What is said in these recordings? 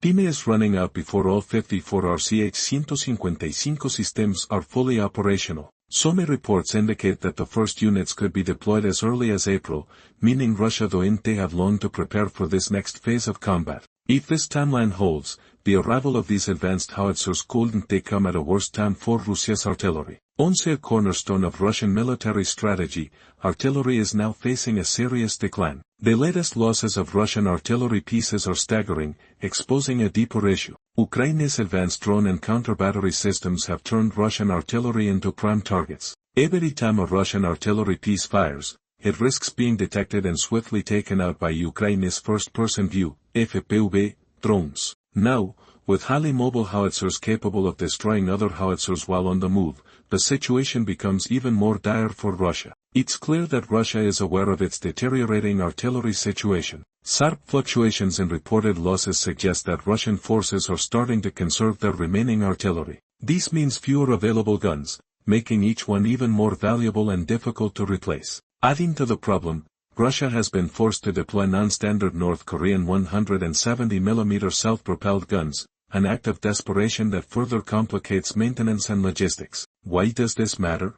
Time is running out before all 54 RCH-155 systems are fully operational. Some reports indicate that the first units could be deployed as early as April, meaning Russia don't have long to prepare for this next phase of combat. If this timeline holds, the arrival of these advanced howitzers couldn't come at a worse time for Russia's artillery. Once a cornerstone of Russian military strategy, artillery is now facing a serious decline. The latest losses of Russian artillery pieces are staggering, exposing a deeper issue. Ukraine's advanced drone and counter-battery systems have turned Russian artillery into prime targets. Every time a Russian artillery piece fires, it risks being detected and swiftly taken out by Ukraine's first-person view, FPV, drones. Now, with highly mobile howitzers capable of destroying other howitzers while on the move, the situation becomes even more dire for Russia. It's clear that Russia is aware of its deteriorating artillery situation. Sharp fluctuations in reported losses suggest that Russian forces are starting to conserve their remaining artillery. This means fewer available guns, making each one even more valuable and difficult to replace. Adding to the problem, Russia has been forced to deploy non-standard North Korean 170mm self-propelled guns, an act of desperation that further complicates maintenance and logistics. Why does this matter?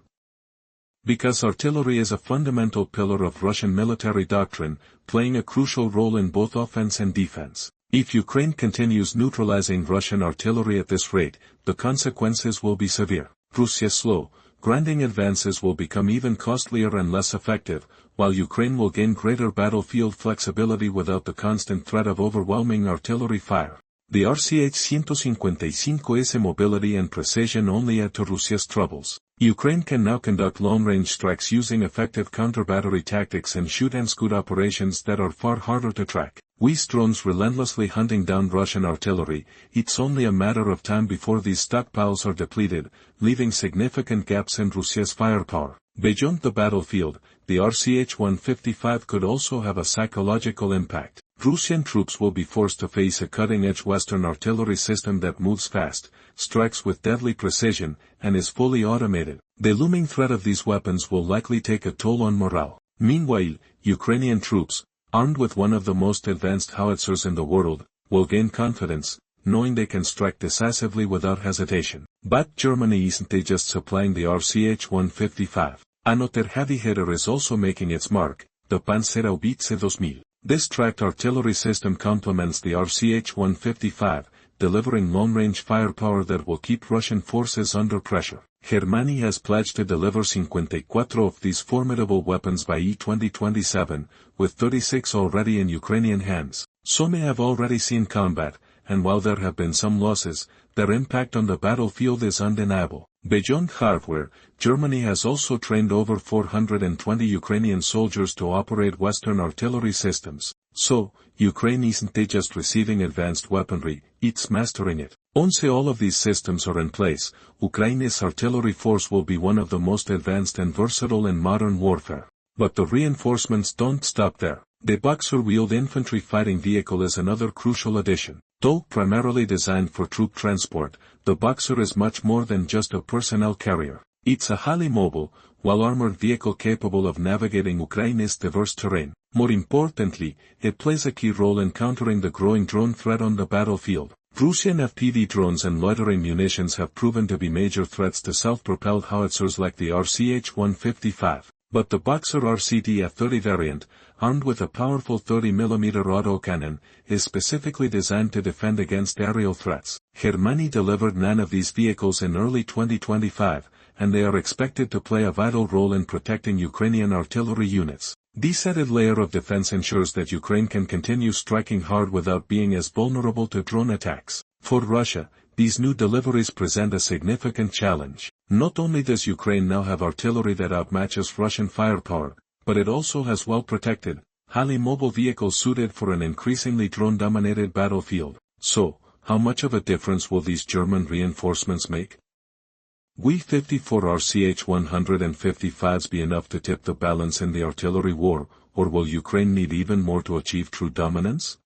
Because artillery is a fundamental pillar of Russian military doctrine, playing a crucial role in both offense and defense. If Ukraine continues neutralizing Russian artillery at this rate, the consequences will be severe. Russia's slow, grinding advances will become even costlier and less effective, while Ukraine will gain greater battlefield flexibility without the constant threat of overwhelming artillery fire. The RCH-155's mobility and precision only add to Russia's troubles. Ukraine can now conduct long-range strikes using effective counter-battery tactics and shoot-and-scoot operations that are far harder to track. With drones relentlessly hunting down Russian artillery, it's only a matter of time before these stockpiles are depleted, leaving significant gaps in Russia's firepower. Beyond the battlefield, the RCH-155 could also have a psychological impact. Russian troops will be forced to face a cutting-edge Western artillery system that moves fast, strikes with deadly precision, and is fully automated. The looming threat of these weapons will likely take a toll on morale. Meanwhile, Ukrainian troops, armed with one of the most advanced howitzers in the world, will gain confidence, knowing they can strike decisively without hesitation. But Germany isn't just supplying the RCH-155. Another heavy hitter is also making its mark, the Panzerhaubitze 2000. This tracked artillery system complements the RCH-155, delivering long-range firepower that will keep Russian forces under pressure. Germany has pledged to deliver 54 of these formidable weapons by 2027, with 36 already in Ukrainian hands. Some have already seen combat, and while there have been some losses, their impact on the battlefield is undeniable. Beyond hardware, Germany has also trained over 420 Ukrainian soldiers to operate Western artillery systems. So, Ukraine isn't just receiving advanced weaponry, it's mastering it. Once all of these systems are in place, Ukraine's artillery force will be one of the most advanced and versatile in modern warfare. But the reinforcements don't stop there. The Boxer-wheeled infantry fighting vehicle is another crucial addition. Though primarily designed for troop transport, the Boxer is much more than just a personnel carrier. It's a highly mobile, well-armored vehicle capable of navigating Ukraine's diverse terrain. More importantly, it plays a key role in countering the growing drone threat on the battlefield. Russian FPV drones and loitering munitions have proven to be major threats to self-propelled howitzers like the RCH-155. But the Boxer RCT-F30 variant, armed with a powerful 30mm autocannon, is specifically designed to defend against aerial threats. Germany delivered 9 of these vehicles in early 2025, and they are expected to play a vital role in protecting Ukrainian artillery units. This added layer of defense ensures that Ukraine can continue striking hard without being as vulnerable to drone attacks. For Russia, these new deliveries present a significant challenge. Not only does Ukraine now have artillery that outmatches Russian firepower, but it also has well-protected, highly mobile vehicles suited for an increasingly drone-dominated battlefield. So, how much of a difference will these German reinforcements make? Will 54 RCH-155s be enough to tip the balance in the artillery war, or will Ukraine need even more to achieve true dominance?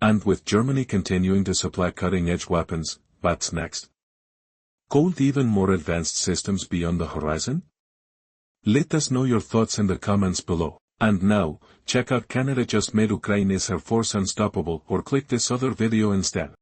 And with Germany continuing to supply cutting-edge weapons, what's next? Could even more advanced systems be on the horizon? Let us know your thoughts in the comments below. And now, check out Canada just made Ukraine's Air Force unstoppable, or click this other video instead.